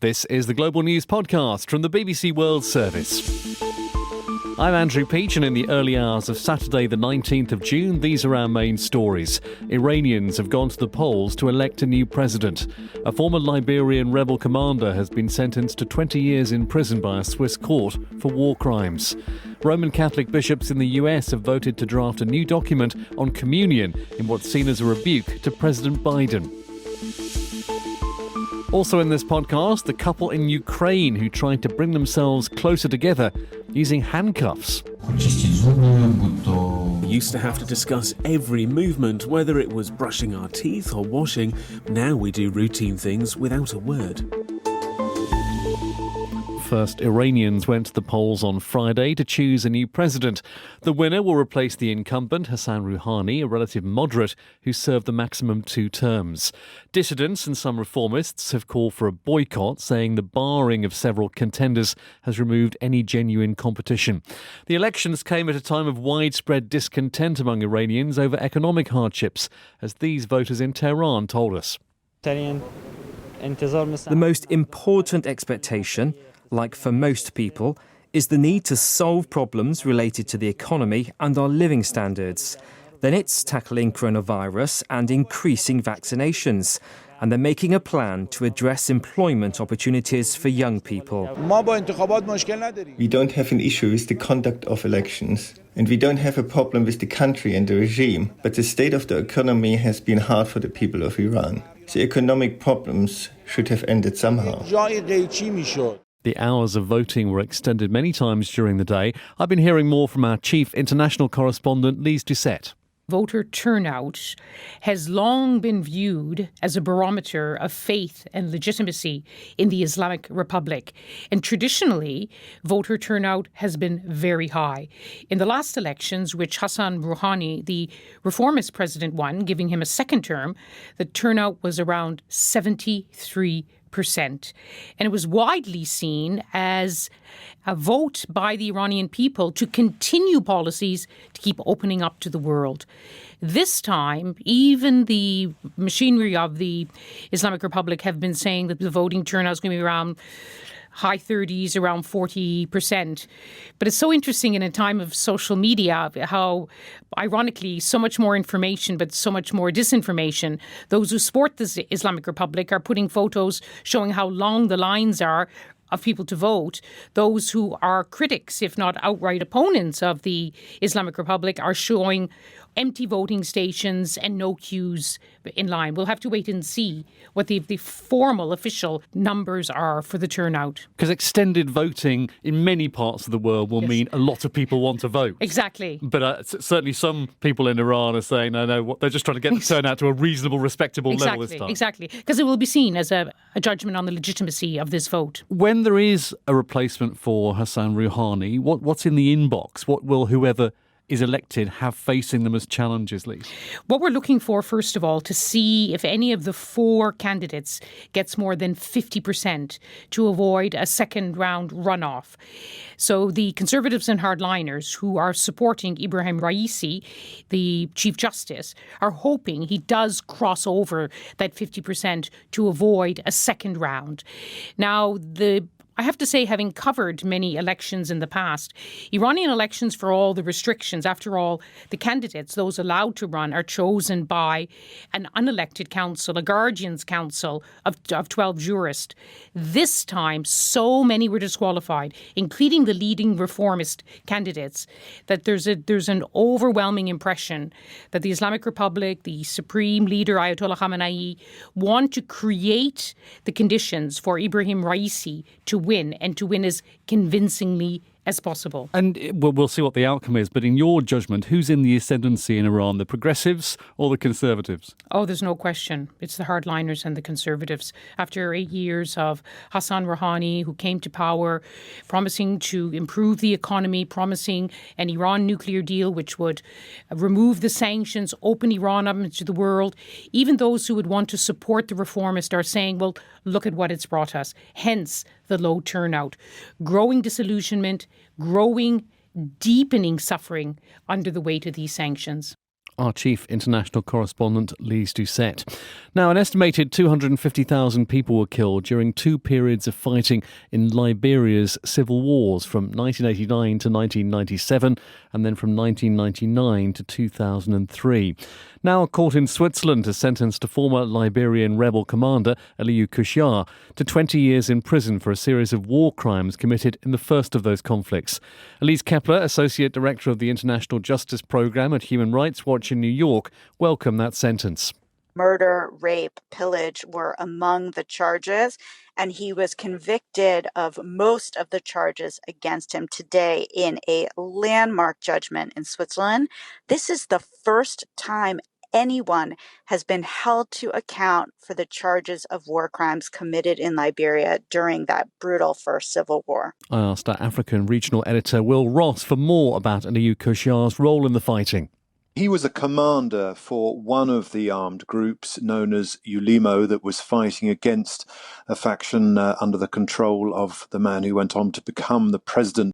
This is the Global News Podcast from the BBC World Service. I'm Andrew Peach, and in the early hours of Saturday the 19th of June, these are our main stories. Iranians have gone to the polls to elect a new president. A former Liberian rebel commander has been sentenced to 20 years in prison by a Swiss court for war crimes. Roman Catholic bishops in the US have voted to draft a new document on communion in what's seen as a rebuke to President Biden. Also in this podcast, the couple in Ukraine who tried to bring themselves closer together using handcuffs. We used to have to discuss every movement, whether it was brushing our teeth or washing. Now we do routine things without a word. First, Iranians went to the polls on Friday to choose a new president. The winner will replace the incumbent, Hassan Rouhani, a relative moderate who served the maximum 2 terms. Dissidents and some reformists have called for a boycott, saying the barring of several contenders has removed any genuine competition. The elections came at a time of widespread discontent among Iranians over economic hardships, as these voters in Tehran told us. The most important expectation, like for most people, is the need to solve problems related to the economy and our living standards. Then it's tackling coronavirus and increasing vaccinations. And they're making a plan to address employment opportunities for young people. We don't have an issue with the conduct of elections, and we don't have a problem with the country and the regime, but the state of the economy has been hard for the people of Iran. The economic problems should have ended somehow. The hours of voting were extended many times during the day. I've been hearing more from our chief international correspondent, Lise Doucette. Voter turnout has long been viewed as a barometer of faith and legitimacy in the Islamic Republic. And traditionally, voter turnout has been very high. In the last elections, which Hassan Rouhani, the reformist president, won, giving him a second term, the turnout was around 73%. And it was widely seen as a vote by the Iranian people to continue policies to keep opening up to the world. This time, even the machinery of the Islamic Republic have been saying that the voting turnout is going to be around high 30s, around 40%. But it's so interesting in a time of social media how, ironically, so much more information, but so much more disinformation. Those who support the Islamic Republic are putting photos showing how long the lines are of people to vote. Those who are critics, if not outright opponents of the Islamic Republic, are showing empty voting stations and no queues in line. We'll have to wait and see what the formal official numbers are for the turnout. Because extended voting in many parts of the world will mean a lot of people want to vote. Exactly. But certainly some people in Iran are saying, no, they're just trying to get the turnout to a reasonable, respectable level this time. Exactly. Because it will be seen as a judgment on the legitimacy of this vote. When there is a replacement for Hassan Rouhani, what's in the inbox? What will whoever is elected have facing them as challenges, Lee? What we're looking for, first of all, to see if any of the 4 candidates gets more than 50% to avoid a second round runoff. So the Conservatives and hardliners who are supporting Ibrahim Raisi, the Chief Justice, are hoping he does cross over that 50% to avoid a second round. Now, I have to say, having covered many elections in the past, Iranian elections, for all the restrictions, after all, the candidates, those allowed to run, are chosen by an unelected council, a guardian's council of 12 jurists. This time, so many were disqualified, including the leading reformist candidates, that there's an overwhelming impression that the Islamic Republic, the supreme leader, Ayatollah Khamenei, want to create the conditions for Ibrahim Raisi to win, and to win as convincingly as possible. And we'll see what the outcome is, but in your judgment, who's in the ascendancy in Iran, the progressives or the conservatives? Oh, there's no question. It's the hardliners and the conservatives. After 8 years of Hassan Rouhani, who came to power, promising to improve the economy, promising an Iran nuclear deal which would remove the sanctions, open Iran up into the world, even those who would want to support the reformist are saying, well, look at what it's brought us. Hence the low turnout, growing disillusionment, growing, deepening suffering under the weight of these sanctions. our chief international correspondent, Lise Doucette. Now, an estimated 250,000 people were killed during 2 periods of fighting in Liberia's civil wars from 1989 to 1997 and then from 1999 to 2003. Now, a court in Switzerland has sentenced a former Liberian rebel commander, Aliou Kouchar, to 20 years in prison for a series of war crimes committed in the first of those conflicts. Elise Kepler, Associate Director of the International Justice Programme at Human Rights Watch in New York, welcomed that sentence. Murder, rape, pillage were among the charges, and he was convicted of most of the charges against him today in a landmark judgment in Switzerland. This is the first time anyone has been held to account for the charges of war crimes committed in Liberia during that brutal first civil war. I asked our African regional editor Will Ross for more about Aliou Kouchar's role in the fighting. He was a commander for one of the armed groups known as Ulimo that was fighting against a faction under the control of the man who went on to become the president